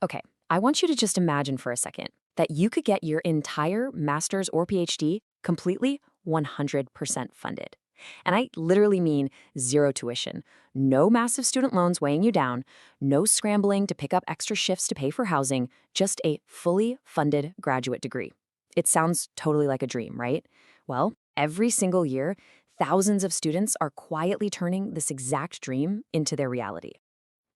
Okay, I want you to just imagine for a second that you could get your entire master's or PhD completely 100% funded. And I literally mean zero tuition, no massive student loans weighing you down, no scrambling to pick up extra shifts to pay for housing, just a fully funded graduate degree. It sounds totally like a dream, right? Well, every single year, thousands of students are quietly turning this exact dream into their reality.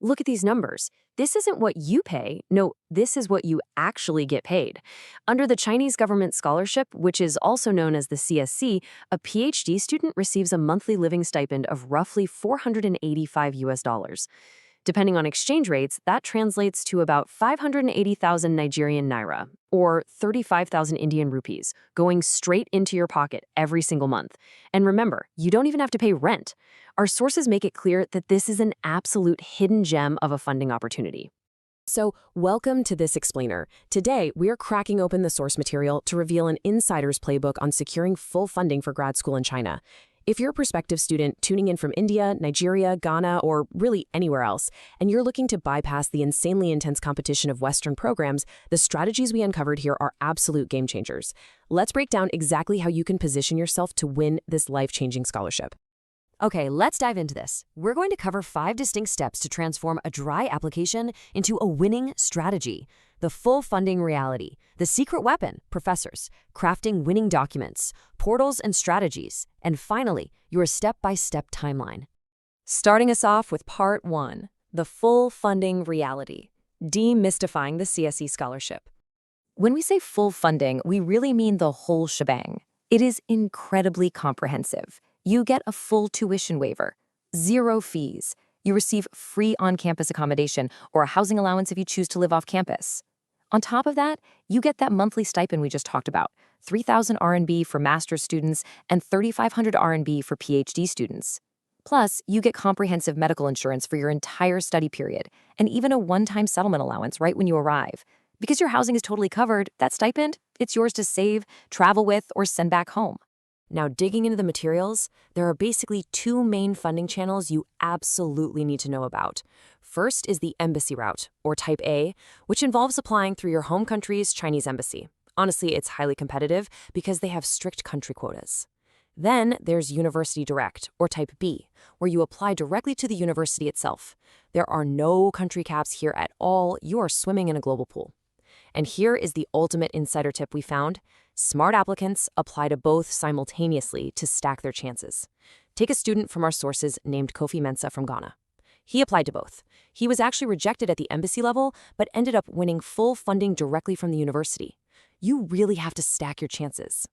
Look at these numbers. This isn't what you pay. No, this is what you actually get paid. Under the Chinese government scholarship, which is also known as the CSC, a PhD student receives a monthly living stipend of roughly 485 US dollars. Depending on exchange rates, that translates to about 580,000 Nigerian naira, or 35,000 Indian rupees, going straight into your pocket every single month. And remember, you don't even have to pay rent. Our sources make it clear that this is an absolute hidden gem of a funding opportunity. So, welcome to this explainer. Today, we are cracking open the source material to reveal an insider's playbook on securing full funding for grad school in China. If you're a prospective student tuning in from India, Nigeria, Ghana, or really anywhere else, and you're looking to bypass the insanely intense competition of Western programs, the strategies we uncovered here are absolute game changers. Let's break down exactly how you can position yourself to win this life-changing scholarship. Okay, let's dive into this. We're going to cover 5 distinct steps to transform a dry application into a winning strategy. The full funding reality, the secret weapon, professors, crafting winning documents, portals and strategies, and finally, your step-by-step timeline. Starting us off with part 1, the full funding reality, demystifying the CSC scholarship. When we say full funding, we really mean the whole shebang. It is incredibly comprehensive. You get a full tuition waiver, 0 fees. You receive free on-campus accommodation or a housing allowance if you choose to live off campus. On top of that, you get that monthly stipend we just talked about, 3,000 RMB for master's students and 3,500 RMB for PhD students. Plus, you get comprehensive medical insurance for your entire study period and even a one-time settlement allowance right when you arrive. Because your housing is totally covered, that stipend, it's yours to save, travel with, or send back home. Now, digging into the materials, there are basically 2 main funding channels you absolutely need to know about. First is the embassy route, or Type A, which involves applying through your home country's Chinese embassy. Honestly, it's highly competitive because they have strict country quotas. Then there's University Direct, or Type B, where you apply directly to the university itself. There are no country caps here at all. You are swimming in a global pool. And here is the ultimate insider tip we found. Smart applicants apply to both simultaneously to stack their chances. Take a student from our sources named Kofi Mensah from Ghana. He applied to both. He was actually rejected at the embassy level, but ended up winning full funding directly from the university. You really have to stack your chances.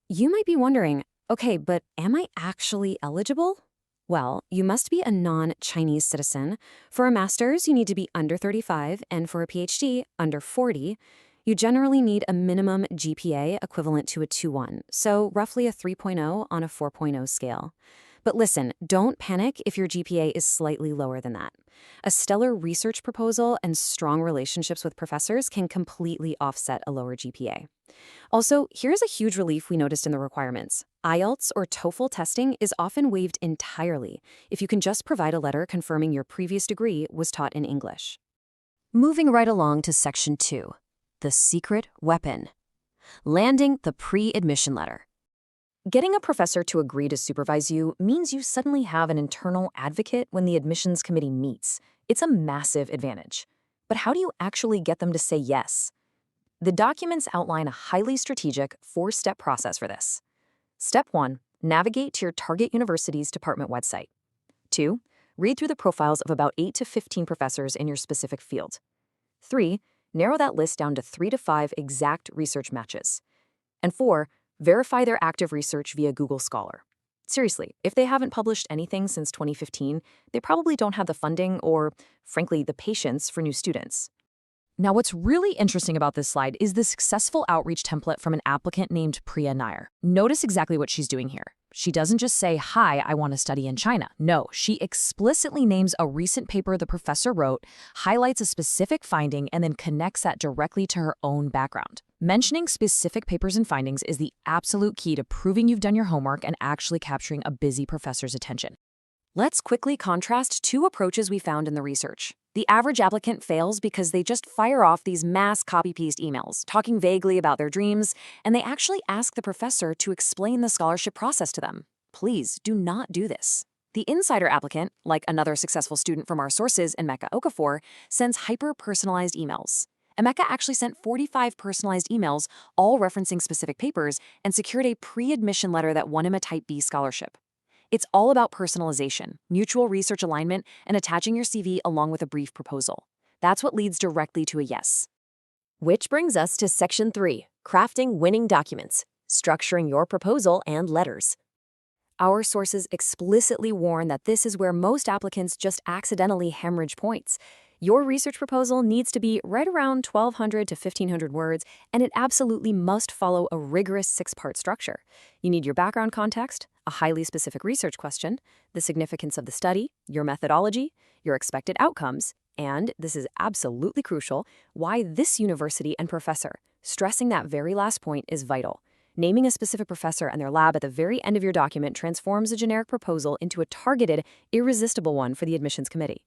You might be wondering, okay, but am I actually eligible? Well, you must be a non-Chinese citizen. For a master's, you need to be under 35, and for a PhD, under 40. You generally need a minimum GPA equivalent to a 2.1, so roughly a 3.0 on a 4.0 scale. But listen, don't panic if your GPA is slightly lower than that. A stellar research proposal and strong relationships with professors can completely offset a lower GPA. Also, here's a huge relief we noticed in the requirements. IELTS or TOEFL testing is often waived entirely if you can just provide a letter confirming your previous degree was taught in English. Moving right along to Section 2, the secret weapon. Landing the pre-admission letter. Getting a professor to agree to supervise you means you suddenly have an internal advocate when the admissions committee meets. It's a massive advantage. But how do you actually get them to say yes? The documents outline a highly strategic 4-step process for this. Step 1, navigate to your target university's department website. 2, read through the profiles of about 8 to 15 professors in your specific field. 3, narrow that list down to 3 to 5 exact research matches. And 4, verify their active research via Google Scholar. Seriously, if they haven't published anything since 2015, they probably don't have the funding or, frankly, the patience for new students. Now, what's really interesting about this slide is the successful outreach template from an applicant named Priya Nair. Notice exactly what she's doing here. She doesn't just say, "Hi, I want to study in China." No, she explicitly names a recent paper the professor wrote, highlights a specific finding, and then connects that directly to her own background. Mentioning specific papers and findings is the absolute key to proving you've done your homework and actually capturing a busy professor's attention. Let's quickly contrast 2 approaches we found in the research. The average applicant fails because they just fire off these mass copy-paste emails, talking vaguely about their dreams, and they actually ask the professor to explain the scholarship process to them. Please do not do this. The insider applicant, like another successful student from our sources, Emeka Okafor, sends hyper-personalized emails. Emeka actually sent 45 personalized emails, all referencing specific papers, and secured a pre-admission letter that won him a Type B scholarship. It's all about personalization, mutual research alignment, and attaching your CV along with a brief proposal. That's what leads directly to a yes. Which brings us to Section 3, Crafting Winning Documents, Structuring Your Proposal and Letters. Our sources explicitly warn that this is where most applicants just accidentally hemorrhage points. Your research proposal needs to be right around 1,200 to 1,500 words, and it absolutely must follow a rigorous 6-part structure. You need your background context, a highly specific research question, the significance of the study, your methodology, your expected outcomes, and, this is absolutely crucial, why this university and professor. Stressing that very last point is vital. Naming a specific professor and their lab at the very end of your document transforms a generic proposal into a targeted, irresistible one for the admissions committee.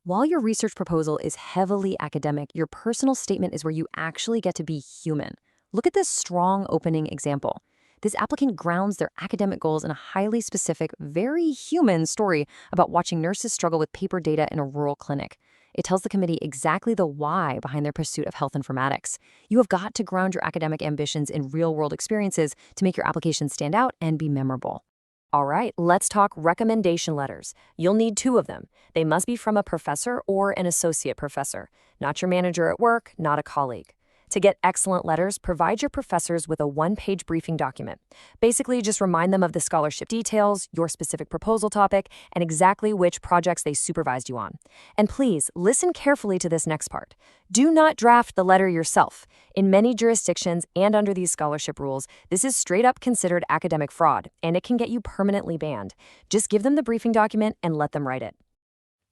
While your research proposal is heavily academic, your personal statement is where you actually get to be human. Look at this strong opening example. This applicant grounds their academic goals in a highly specific, very human story about watching nurses struggle with paper data in a rural clinic. It tells the committee exactly the why behind their pursuit of health informatics. You have got to ground your academic ambitions in real-world experiences to make your application stand out and be memorable. All right, let's talk recommendation letters. You'll need 2 of them. They must be from a professor or an associate professor, not your manager at work, not a colleague. To get excellent letters, provide your professors with a 1-page briefing document. Basically, just remind them of the scholarship details, your specific proposal topic, and exactly which projects they supervised you on. And please, listen carefully to this next part. Do not draft the letter yourself. In many jurisdictions and under these scholarship rules, this is straight up considered academic fraud, and it can get you permanently banned. Just give them the briefing document and let them write it.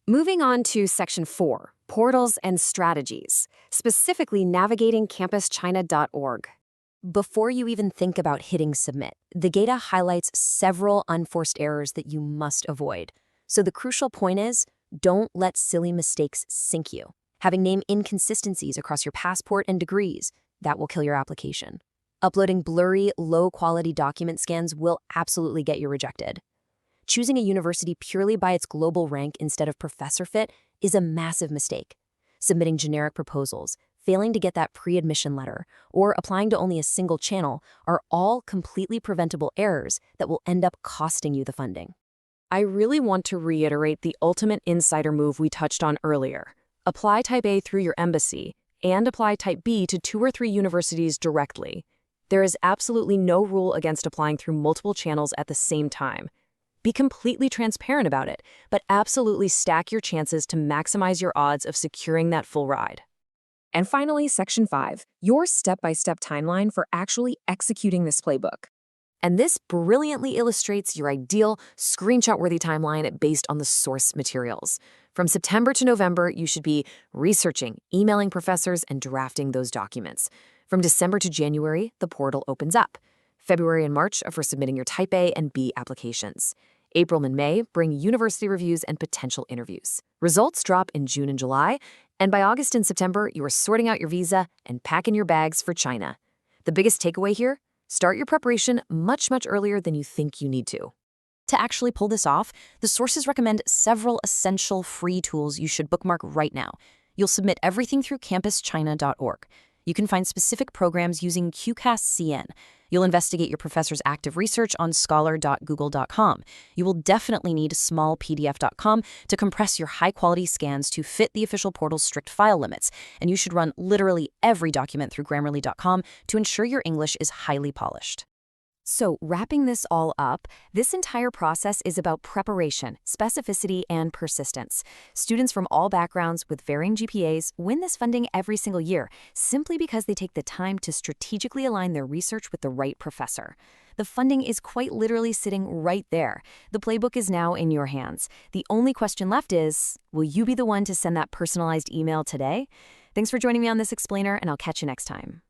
Moving on to Section 4, Portals and Strategies, specifically navigating campuschina.org. Before you even think about hitting submit, the data highlights several unforced errors that you must avoid. So the crucial point is, don't let silly mistakes sink you. Having name inconsistencies across your passport and degrees, that will kill your application. Uploading blurry, low-quality document scans will absolutely get you rejected. Choosing a university purely by its global rank instead of professor fit is a massive mistake. Submitting generic proposals, failing to get that pre-admission letter, or applying to only a single channel are all completely preventable errors that will end up costing you the funding. I really want to reiterate the ultimate insider move we touched on earlier. Apply Type A through your embassy and apply Type B to 2 or 3 universities directly. There is absolutely no rule against applying through multiple channels at the same time. Be completely transparent about it, but absolutely stack your chances to maximize your odds of securing that full ride. And finally, Section 5, your step-by-step timeline for actually executing this playbook. And this brilliantly illustrates your ideal screenshot-worthy timeline based on the source materials. From September to November, you should be researching, emailing professors, and drafting those documents. From December to January, the portal opens up. February and March are for submitting your Type A and B applications. April and May bring university reviews and potential interviews. Results drop in June and July, and by August and September, you are sorting out your visa and packing your bags for China. The biggest takeaway here? Start your preparation much earlier than you think you need to. To actually pull this off, the sources recommend several essential free tools you should bookmark right now. You'll submit everything through campuschina.org. You can find specific programs using QCAS-CN. You'll investigate your professor's active research on scholar.google.com. You will definitely need smallpdf.com to compress your high-quality scans to fit the official portal's strict file limits, and you should run literally every document through grammarly.com to ensure your English is highly polished. So, wrapping this all up, this entire process is about preparation, specificity, and persistence. Students from all backgrounds with varying GPAs win this funding every single year, simply because they take the time to strategically align their research with the right professor. The funding is quite literally sitting right there. The playbook is now in your hands. The only question left is, will you be the one to send that personalized email today? Thanks for joining me on this explainer, and I'll catch you next time.